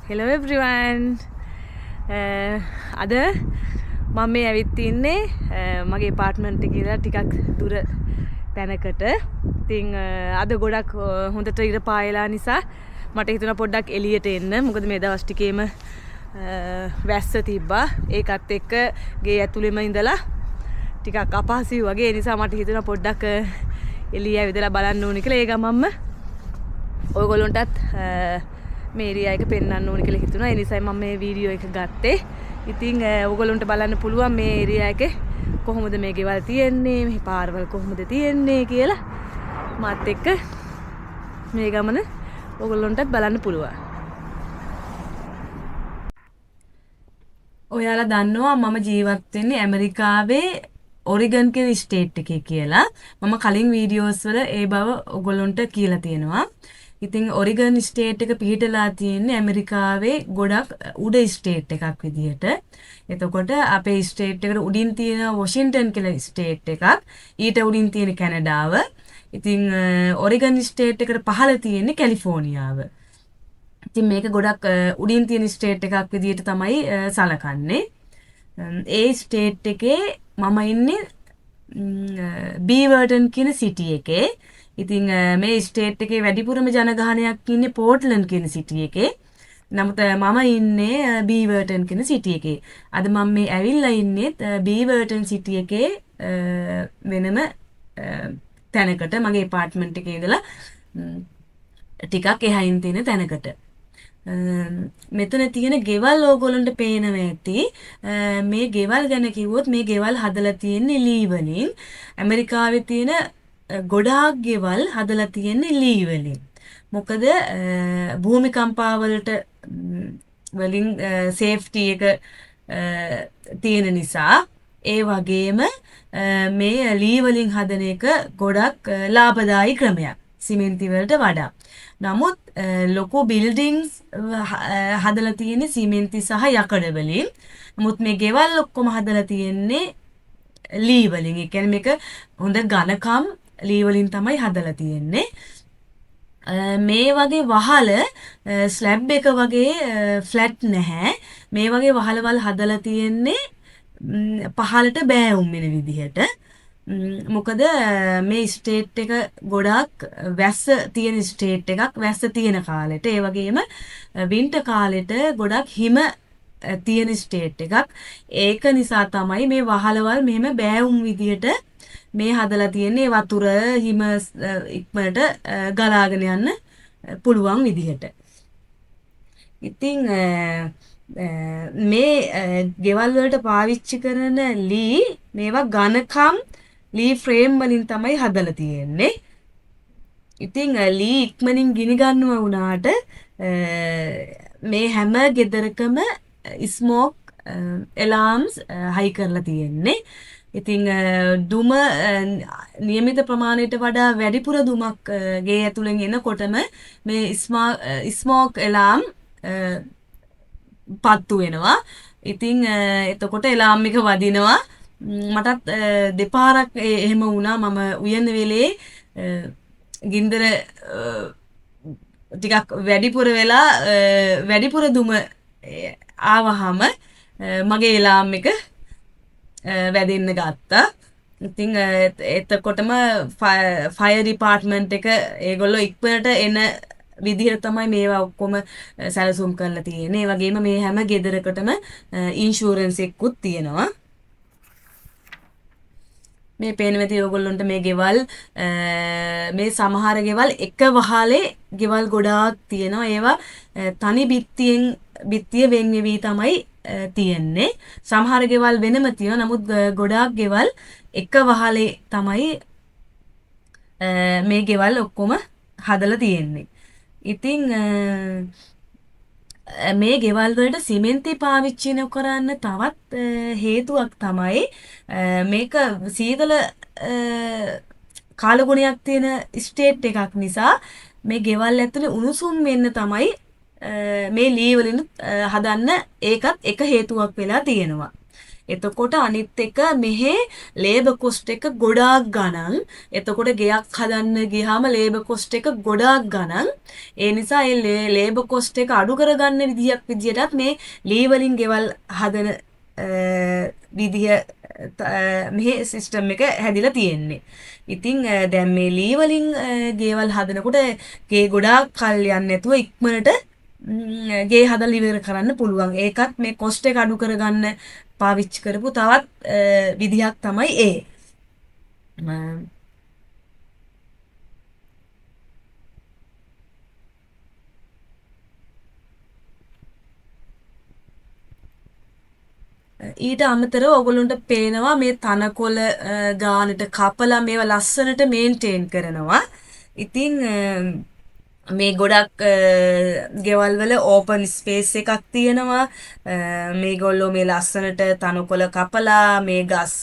Hello everyone. අද මම මේ ඇවිත් ඉන්නේ මගේ අපාර්ට්මන්ට් එකේ ඉඳලා ටිකක් දුර තැනකට. ඉතින් අද ගොඩක් හොඳට ඉර පායලා නිසා මට හිතුණා පොඩ්ඩක් එළියට එන්න. මොකද මේ දවස් ටිකේම වැස්ස තිබ්බා. ඒකත් එක්ක ගේ ඇතුළේම ඉඳලා ටිකක් අපහසුයි වගේ. ඒ නිසා මට හිතුණා පොඩ්ඩක් එළිය ඇවිදලා බලන්න ඕනේ කියලා. ඒ ගමන්ම ඔයගොල්ලන්ටත් මේ ඒරියා එක පෙන්වන්න ඕනේ කියලා හිතුණා. ඒ නිසායි මම මේ වීඩියෝ එක ගත්තේ. ඉතින් ඔයගොල්ලන්ට බලන්න පුළුවන් මේ ඒරියා එකේ කොහොමද මේ ගෙවල් තියෙන්නේ, මේ පාරවල් කොහොමද තියෙන්නේ කියලා මාත් එක්ක මේ ගමන ඔයගොල්ලන්ටත් බලන්න පුළුවන්. ඔයාලා දන්නවා මම ජීවත් වෙන්නේ ඇමරිකාවේ ඔරිගන් කියන ස්ටේට් එකේ කියලා. මම කලින් වීඩියෝස් වල ඒ බව ඔයගොල්ලන්ට කියලා තියෙනවා. ඉතින් ඔරිගන් ස්ටේට් එක පිහිටලා තියෙන්නේ ඇමරිකාවේ ගොඩක් උඩ ස්ටේට් එකක් විදිහට. එතකොට අපේ ස්ටේට් එකට උඩින් තියෙන වොෂින්ටන් කියලා ස්ටේට් එකක්, ඊට උඩින් තියෙන කැනඩාව. ඉතින් ඔරිගන් ස්ටේට් එකට පහළ තියෙන්නේ කැලිෆෝනියාව. ඉතින් මේක ගොඩක් උඩින් තියෙන ස්ටේට් එකක් විදිහට තමයි සලකන්නේ. ඒ ස්ටේට් එකේ මම ඉන්නේ බීවර්ටන් කියන සිටි එකේ. ඉතින් මේ ස්ටේට් එකේ වැඩිපුරම ජනගහනයක් ඉන්නේ පෝර්ට්ලන්ඩ් කියන සිටි එකේ. නමුත් මම ඉන්නේ බීවර්ටන් කියන සිටි එකේ. අද මම මේ ඇවිල්ලා ඉන්නේ බීවර්ටන් සිටි එකේ වෙනම තැනකට, මගේ අපාර්ට්මන්ට් එකේ ඉඳලා ටිකක් එහයින් තියෙන තැනකට. මෙතන තියෙන ගෙවල් ඕගොල්ලන්ට පේනවා ඇති. මේ ගෙවල් ගැන කිව්වොත් මේ ගෙවල් හදලා තියෙන්නේ ලී වලින්. ඇමරිකාවේ තියෙන ගොඩාක් ගෙවල් හදලා තියෙන්නේ ලී වලින්. මොකද භූමිකම්පා වලට වලින් සේෆ්ටි එක තියෙන නිසා. ඒ වගේම මේ ලී වලින් හදන එක ගොඩක් ලාභදායී ක්‍රමයක් සිමෙන්ති වලට වඩා. නමුත් ලොකු බිල්ඩින්ග්ස් හදලා තියෙන්නේ සිමෙන්ති සහ යකඩ වලින්. නමුත් මේ ගෙවල් ඔක්කොම හදලා තියෙන්නේ ලී වලින්. ඒ කියන්නේ මේක හොඳ ඝනකම් ලී වලින් තමයි හදලා තියෙන්නේ. මේ වගේ වහල ස්ලැබ් එක වගේ ෆ්ලැට් නැහැ. මේ වගේ වහලවල් හදලා තියෙන්නේ පහළට බෑවුම් වෙන විදිහට. මොකද මේ ස්ටේට් එක ගොඩක් වැස්ස තියෙන ස්ටේට් එකක්, වැස්ස තියෙන කාලෙට. ඒ වගේම වින්ටර් කාලෙට ගොඩක් හිම තියෙන ස්ටේට් එකක්. ඒක නිසා තමයි මේ වහලවල් මෙහෙම බෑවුම් විදිහට මේ හදලා තියෙන්නේ, වතුර හිම ඉක්මනට ගලාගෙන යන්න පුළුවන් විදිහට. ඉතින් මේ ගෙවල් වලට පාවිච්චි කරන ලී, මේවා ඝනකම් ලී ෆ්‍රේම් වලින් තමයි හදලා තියෙන්නේ. ඉතින් ලී ඉක්මනින් ගිනි ගන්නවා වුණාට මේ හැම ගෙදරකම ස්මෝක් එලාම්ස් හයි කරලා තියෙන්නේ. ඉතින් දුම නියමිත ප්‍රමාණයට වඩා වැඩිපුර දුමක් ගේ ඇතුලෙන් එනකොටම මේ ස්මෝක් එලාම් පත්තු වෙනවා. ඉතින් එතකොට එලාම් එක වදිනවා. මටත් දෙපාරක් එහෙම වුණා. මම උයන වෙලේ ගින්දර ටිකක් වැඩිපුර වෙලා වැඩිපුර දුම ආවහම මගේ එලාම් එක වැදෙන්න ගත්තා. ඉතින් එතකොටම ෆයර් ඩිපාර්ට්මන්ට් එක ඒගොල්ලෝ ඉක්මනට එන විදිහට තමයි මේවා ඔක්කොම සැලසුම් කරලා තියෙන්නේ. ඒ වගේම මේ හැම ගෙදරකටම ඉන්ෂුරන්ස් එකකුත් තියෙනවා. මේ පේන විදිහ ඔයගොල්ලන්ට මේ ගෙවල් මේ සමහර ගෙවල් එක වහලේ ගෙවල් ගොඩාක් තියෙනවා. ඒවා තනි බිත්තිය වෙන් වෙවි තමයි තියෙන්නේ. සමහර ගෙවල් වෙනම තියෙනවා. නමුත් ගොඩාක් ගෙවල් එක වහලේ තමයි මේ ගෙවල් ඔක්කොම හදලා තියෙන්නේ. ඉතින් මේ ගෙවල් වලට සිමෙන්ති පාවිච්චි නොකරන්න තවත් හේතුවක් තමයි මේක සීතල කාලගුණයක් තියෙන ස්ටේට් එකක් නිසා මේ ගෙවල් ඇතුලේ උණුසුම් වෙන්න තමයි මේ ලී වලින් හදන්න ඒකත් එක හේතුවක් වෙලා තියෙනවා. එතකොට අනිත් එක මෙහි ලේබර් කොස්ට් එක ගොඩාක් ගණන්. එතකොට ගෙයක් හදන්න ගියාම ලේබර් කොස්ට් එක ගොඩාක් ගණන්. ඒ නිසා ඒ ලේබර් කොස්ට් එක අඩු කරගන්න විදියටත් මේ ලී වලින් ගෙවල් හදන විදිහ මෙහි සිස්ටම් එක හැදිලා තියෙන්නේ. ඉතින් දැන් මේ ලී වලින් ගෙවල් හදනකොට ගේ ගොඩාක් කල් යන්නේ නැතුව ඉක්මනට ගේ හදලා ඉවර කරන්න පුළුවන්. ඒකත් මේ කොස්ට් එක අඩු කරගන්න පාවිච්චි කරපු තවත් විදිහක් තමයි ඒ. ඊට අමතරව ඔයගොල්ලන්ට පේනවා මේ තනකොළ ගානට කපලා මේවා ලස්සනට මේන්ටේන් කරනවා. ඉතින් මේ ගොඩක් ගෙවල් වල ඕපන් ස්පේස් එකක් තියෙනවා. මේගොල්ලෝ මේ ලස්සනට තනකොළ කපලා මේ ගස්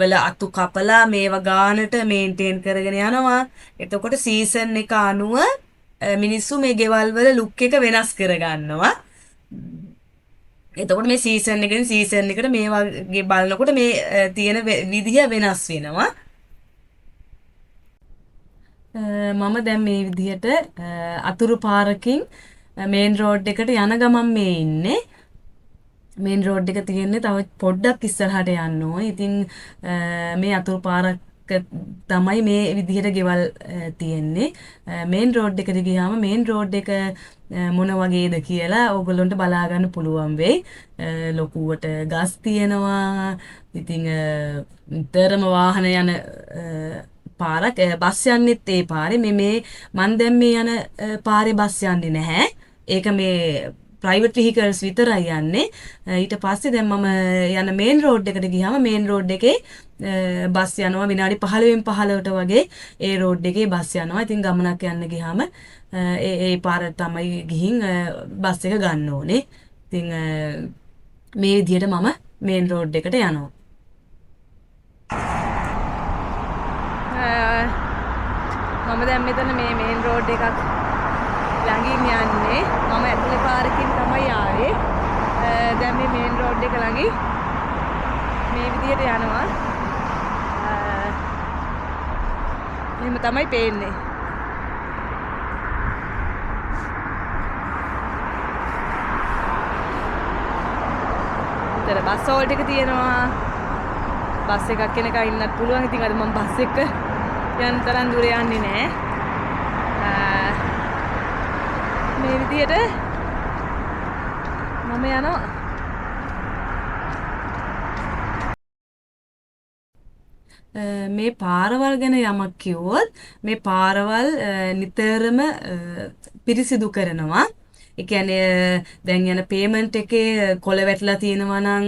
වල අතු කපලා මේවා ගානට මේන්ටේන් කරගෙන යනවා. එතකොට සීසන් එක අනුව මිනිස්සු මේ ගෙවල් වල ලුක් එක වෙනස් කරගන්නවා. එතකොට මේ සීසන් එකෙන් සීසන් එකට මේ වගේ බලනකොට මේ තියෙන විදිහ වෙනස් වෙනවා. මම දැන් මේ විදිහට අතුරු පාරකින් මේන් රෝඩ් එකට යන ගමන් මේ ඉන්නේ. මේන් රෝඩ් එක තියෙන්නේ තව පොඩ්ඩක් ඉස්සරහට යන්න ඕනේ. ඉතින් මේ අතුරු පාරක තමයි මේ විදිහට ගෙවල් තියෙන්නේ. මේන් රෝඩ් එකට ගියාම මේන් රෝඩ් එක මොන වගේද කියලා ඕගොල්ලන්ට බලා ගන්න පුළුවන් වෙයි. ලොකුවට ගස් තියෙනවා. ඉතින් නිතරම වාහන යන පාරක් බස් යන්නෙත් ඒ පාරේ මේ මන් දැන් මේ යන පාරේ බස් යන්නේ නැහැ. ඒක මේ ප්‍රයිවට් විහිකල්ස් විතරයි යන්නේ. ඊට පස්සේ දැන් මම යන මේන් රෝඩ් එකට ගියාම මේන් රෝඩ් එකේ බස් යනවා විනාඩි 15න් 15ට වගේ ඒ රෝඩ් එකේ බස් යනවා. ඉතින් ගමනක් යන්න ගියාම ඒ පාර තමයි ගිහින් බස් එක ගන්න ඕනේ. ඉතින් මේ විදිහට මම මේන් රෝඩ් එකට යනවා. මම දැන් මෙතන මේ මේන් රෝඩ් එකක් ළඟින් යන්නේ. මම ඇතුලේ පාරකින් තමයි ආවේ. දැන් මේ මේන් රෝඩ් එක ළඟින් මේ විදිහට යනවා. එහෙම තමයි පේන්නේ. විතර බස් හෝල්ට් එක තියෙනවා. බස් එකක් කෙනක ඉන්නත් පුළුවන්. ඉතින් අද මම බස් එක යන තරම් දුර යන්නේ නැහැ. මේ විදියට මම යනවා. මේ පාරවල් ගැන යමක් කිව්වොත් මේ පාරවල් නිතරම පිරිසිදු කරනවා. ඒ කියන්නේ දැන් යන පේමන්ට් එකේ කොළ වැටලා තියෙනවා නම්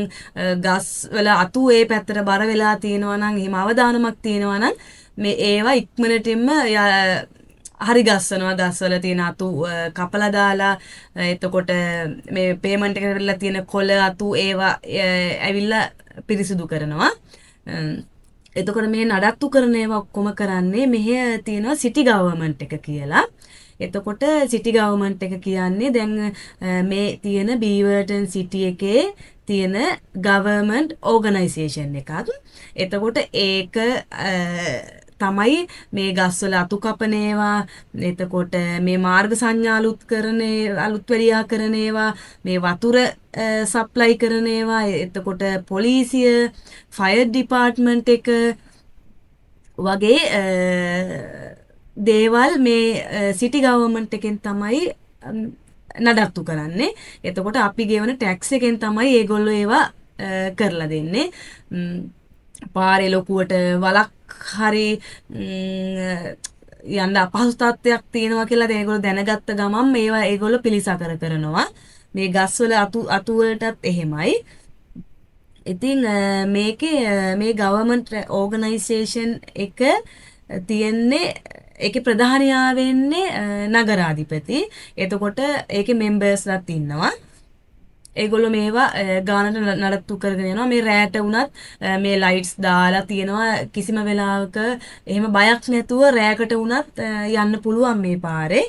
ගස් වල අතු ඒ පැත්තට බර වෙලා තියෙනවා නම් එහෙම අවදානමක් තියෙනවා නම් මේ ඒවා ඉක්මනටින්ම හරි ගස්සනවා. ගස්වල තියෙන අතු කපලා දාලා එතකොට මේ පේමන්ට් එකට වෙලා තියෙන කොළ අතු ඒවා ඇවිල්ලා පිරිසිදු කරනවා. එතකොට මේ නඩත්තු කරන ඒවා ඔක්කොම කරන්නේ මෙහෙ තියෙනවා සිටි ගවර්න්මන්ට් එක කියලා. එතකොට සිටි ගවර්න්මන්ට් එක කියන්නේ දැන් මේ තියෙන බීවර්ටන් සිටි එකේ තියෙන ගවර්න්මන්ට් ඕගනයිසේෂන් එකක්. එතකොට ඒක තමයි මේ ගස්වල අතු කපන ඒවා, එතකොට මේ මාර්ග සංඥා අලුත් වැඩියා කරන ඒවා, මේ වතුර සප්ලයි කරන ඒවා, එතකොට පොලිසිය, ෆයර් ඩිපාර්ට්මන්ට් එක වගේ දේවල් මේ සිටි ගවර්න්මන්ට් එකෙන් තමයි නඩත්තු කරන්නේ. එතකොට අපි ගෙවන ටැක්ස් එකෙන් තමයි ඒගොල්ලෝ ඒවා කරලා දෙන්නේ. පාරේ ලොකුවට වලක් හරි යන්න අපහසු තත්ත්වයක් තියෙනවා කියලා ඒගොල්ලෝ දැනගත්ත ගමන් මේවා ඒගොල්ලෝ පිළිසකර කරනවා. මේ ගස්වල අතු වලටත් එහෙමයි. ඉතින් මේකේ මේ ගවර්න්මන්ට් ඕගනයිසේෂන් එක තියෙන්නේ ඒකේ ප්‍රධානියා වෙන්නේ නගරාධිපති. එතකොට ඒකේ මෙම්බර්ස්ලාත් ඉන්නවා. ඒගොල්ලෝ මේවා ගානට නඩත්තු කරගෙන යනවා. මේ රෑට වුණත් මේ ලයිට්ස් දාලා තියෙනවා. කිසිම වෙලාවක එහෙම බයක් නැතුව රෑකට වුණත් යන්න පුළුවන් මේ පාරේ.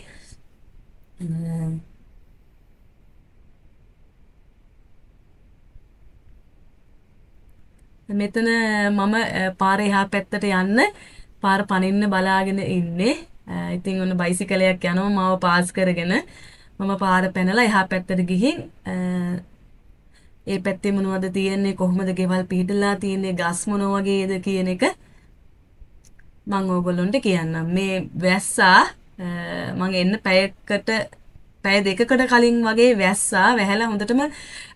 මෙතන මම පාර එහා පැත්තට යන්න පාර පනින්න බලාගෙන ඉන්නේ. ඉතින් ඔන්න බයිසිකලයක් යනවා මාව පාස් කරගෙන මම පාර පැනලා එහා පැත්තට ගිහින් ඒ පැත්තේ මොනවද තියෙන්නේ කොහොමද ගෙවල් පිහිටලා තියෙන්නේ ගස් මොන වගේද කියන එක මම ඕගොල්ලන්ට කියන්නම්. මේ වැස්සා මම එන්න පැය දෙකකට කලින් වගේ වැස්සා වැහැලා හොඳටම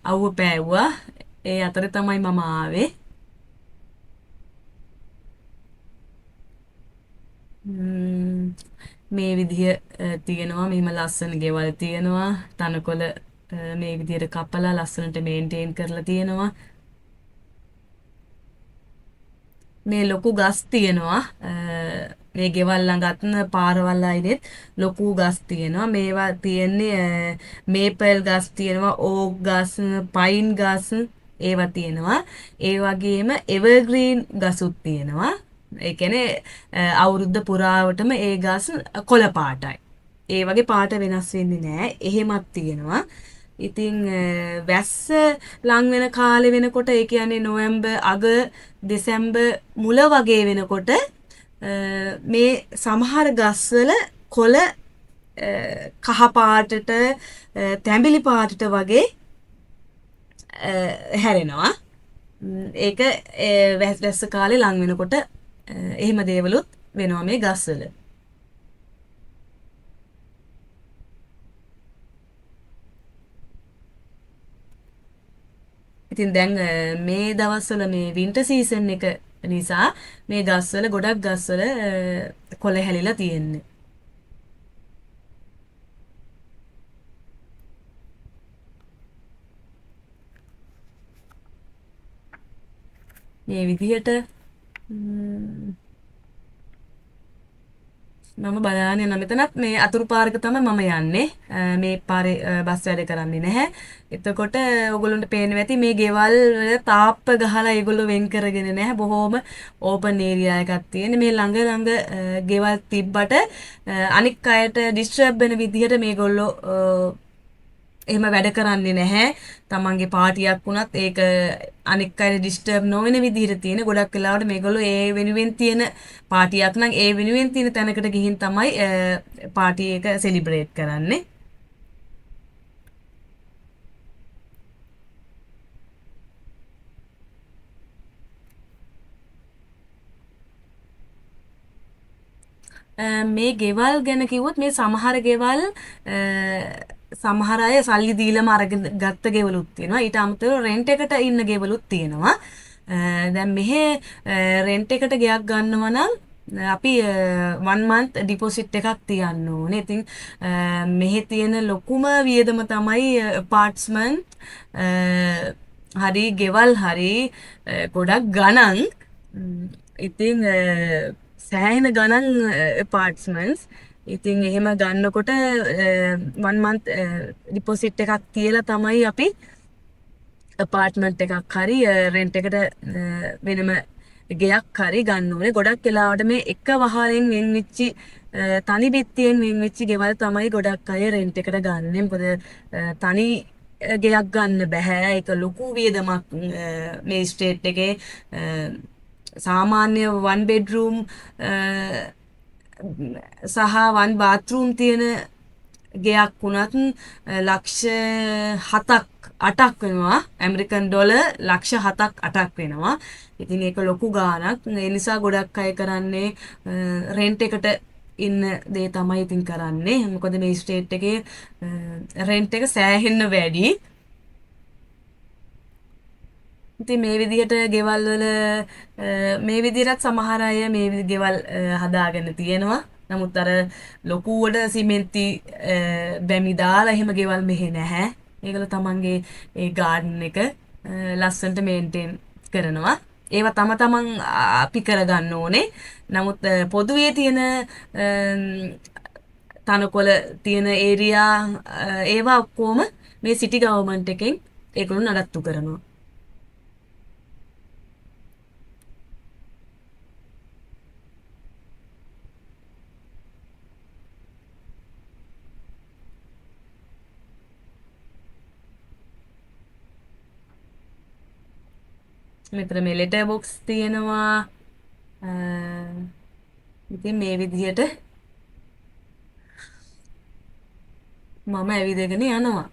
අවුව පෑවුවා. ඒ අතරේ තමයි මම ආවේ. මේ විදිහ තියෙනවා මෙහෙම ලස්සන ගෙවල් තියෙනවා තනකොළ මේ විදිහට කපලා ලස්සනට මේන්ටේන් කරලා තියෙනවා මේ ලොකු ගස් තියෙනවා මේ ගෙවල් ළඟත් පාරවල් අයිනෙත් ලොකු ගස් තියෙනවා මේවා තියෙන්නේ මේපල් ගස් තියෙනවා ඕක් ගස් පයින් ගස් ඒවා තියෙනවා ඒ වගේම එවර්ග්‍රීන් ගසුත් තියෙනවා ඒ කියන්නේ අවුරුද්ද පුරාවටම ඒ ගස් කොළ පාටයි ඒ වගේ පාට වෙනස් වෙන්නේ නැහැ එහෙමත් තියෙනවා ඉතින් වැස්ස ලං වෙන කාලේ වෙනකොට ඒ කියන්නේ නොවැම්බර් අග දෙසැම්බර් මුල වගේ වෙනකොට මේ සමහර ගස්වල කොළ කහ පාටට තැඹිලි පාටට වගේ හැරෙනවා ඒක වැස්ස කාලේ ලං වෙනකොට එහෙම දේවලුත් වෙනවා මේ ගස්වල ඉතින් දැන් මේ දවස්වල මේ වින්ටර් සීසන් එක නිසා මේ ගස්වල ගොඩක් ගස්වල කොළ හැලිලා තියෙන්නේ. මේ විදිහට මම බලාගෙන යනවා මෙතනත් මේ අතුරු පාරක තමයි මම යන්නේ මේ පාරේ බස් වැඩ කරන්නේ නැහැ එතකොට ඔයගොල්ලන්ට පේනවා ඇති මේ ගෙවල් වල තාප්ප ගහලා ඒගොල්ලෝ වෙන් කරගෙන නැහැ බොහොම ඕපන් ඒරියා එකක් තියෙන මේ ළඟ ගෙවල් තිබ්බට අනික් අයට ඩිස්ටර්බ් වෙන විදිහට මේගොල්ලෝ එහෙම වැඩ කරන්නේ නැහැ. තමන්ගේ පාටියක් වුණත් ඒක අනික් අය ඩිස්ටර්බ් නොවන විදිහට තියෙන ගොඩක් වෙලාවට මේගොල්ලෝ ඒ වෙනුවෙන් තියෙන පාටියක් නම් ඒ වෙනුවෙන් තියෙන තැනකට ගිහින් තමයි පාටි එක සෙලිබ්‍රේට් කරන්නේ. මේ ගෙවල් ගැන කිව්වොත් මේ සමහර ගෙවල් සමහර අය සල්ලි දීලම අරගෙන ගත්ත ගෙවලුත් තියෙනවා. ඊට අමතරව රෙන්ට් එකට ඉන්න ගෙවලුත් තියෙනවා. දැන් මෙහෙ රෙන්ට් එකට ගෙයක් ගන්නවා නම් අපි 1 month ඩිපොසිට් එකක් තියන්න ඕනේ. ඉතින් මෙහෙ තියෙන ලොකුම වියදම තමයි apartment හරි ගෙවල් හරි ගොඩක් ගණන්. ඉතින් සෑහෙන ගණන් apartments ඉතින් එහෙම ගන්නකොට 1 month ඩිපොසිට් එකක් තියලා තමයි අපි apartment එකක් හරි rent එකට වෙනම ගෙයක් හරි ගන්න ඕනේ. ගොඩක් වෙලාවට මේ එක වහලෙන් වෙන් වෙච්චි තනි බිත්තියෙන් වෙන් වෙච්ච ගෙවල් තමයි ගොඩක් අය rent එකට ගන්නෙ. මොකද තනි ගෙයක් ගන්න බෑ. ඒක ලොකු වියදමක් මේ ස්ටේට් එකේ සාමාන්‍ය 1 bedroom සහ 1 bathroom තියෙන ගෙයක් වුණත් ලක්ෂ 7ක් 8ක් වෙනවා ඇමරිකන් ඩොලර් ලක්ෂ 7ක් 8ක් වෙනවා. ඉතින් ඒක ලොකු ගාණක්. ඒ නිසා ගොඩක් අය කරන්නේ රෙන්ට් එකට ඉන්න දේ තමයි ඉතින් කරන්නේ. මොකද මේ ස්ටේට් එකේ රෙන්ට් එක සෑහෙන්න වැඩි. ඉතින් මේ විදිහට ගෙවල් වල මේ විදිහටත් සමහර අය මේ ගෙවල් හදාගෙන තියෙනවා. නමුත් අර ලොකුවට සිමෙන්ති බැමි දාලා එහෙම ගෙවල් මෙහෙ නැහැ. ඒගොල්ලෝ තමන්ගේ ඒ ගාඩන් එක ලස්සනට මේන්ටේන් කරනවා. ඒවා තමන් අපි කරගන්න ඕනේ. නමුත් පොදුවේ තියෙන තනකොළ තියෙන ඒරියා ඒවා ඔක්කොම මේ සිටි ගවර්න්මන්ට් එකෙන් ඒගොල්ලෝ නඩත්තු කරනවා. මෙතන මේ ලෙටර් බොක්ස් තියෙනවා. ඉතින් මේ විදිහට මම ඇවිදගෙන යනවා.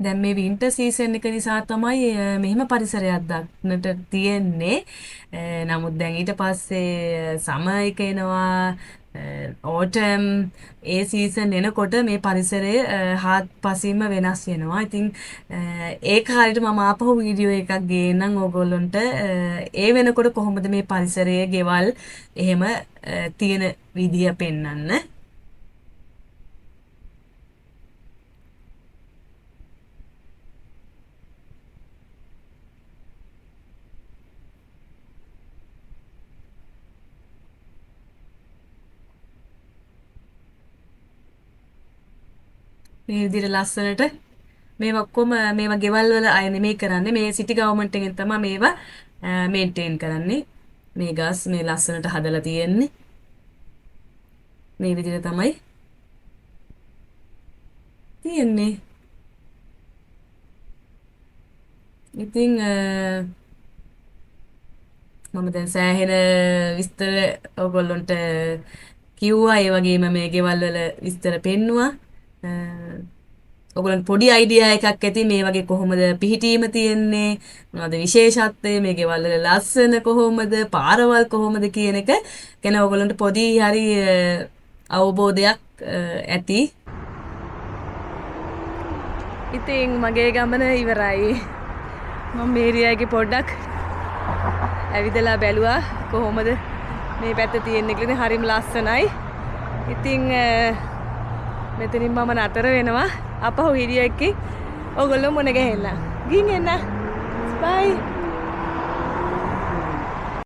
දැන් මේ වින්ටර් සීසන් එක නිසා තමයි මෙහෙම පරිසරයක් දක්නට තියෙන්නේ. නමුත් දැන් ඊට පස්සේ සමර් එක එනවා, ඕටම් ඒ සීසන් එනකොට මේ පරිසරය හාත්පසින්ම වෙනස් වෙනවා. ඉතින් ඒක හරියට මම ආපහු වීඩියෝ එකක් ගේන්නම් ඕගොල්ලන්ට. ඒ වෙනකොට කොහොමද මේ පරිසරයේ ගෙවල් එහෙම තියෙන විදිය පෙන්වන්න. මේ විදිහට ලස්සනට මේවා ඔක්කොම මේවා ගෙවල් වල අය නෙමෙයි කරන්නේ. මේ සිටි ගවර්න්මන්ට් එකෙන් තමයි මේවා මේන්ටේන් කරන්නේ. මේ ගස් මේ ලස්සනට හදලා තියෙන්නේ. මේ විදිහට තමයි තියෙන්නේ. ඉතින් මම දැන් සෑහෙන විස්තර ඔයගොල්ලන්ට කිව්වා. ඒ වගේම මේ ගෙවල් වල විස්තර පෙන්නුවා. ඔයගොල්ලන්ට පොඩි අයිඩියා එකක් ඇති මේ වගේ කොහොමද පිහිටීම තියෙන්නේ, මොනවද විශේෂත්වය, මේ ගෙවල් වල ලස්සන කොහොමද, පාරවල් කොහොමද කියන එක ගැන ඔයගොල්ලන්ට පොඩි හරි අවබෝධයක් ඇති. ඉතින් මගේ ගමන ඉවරයි. මම මේරියාගේ පොඩ්ඩක් ඇවිදලා බැලුවා කොහොමද මේ පැත්ත තියෙන්නේ කියලා. හරිම ලස්සනයි. ඉතින් මෙතනින් මම නතර වෙනවා. අපහු වීඩියෝ එකකින් ඔයගොල්ලෝ මුණ ගැහෙන්න. ගිහින් එන්න. බයි.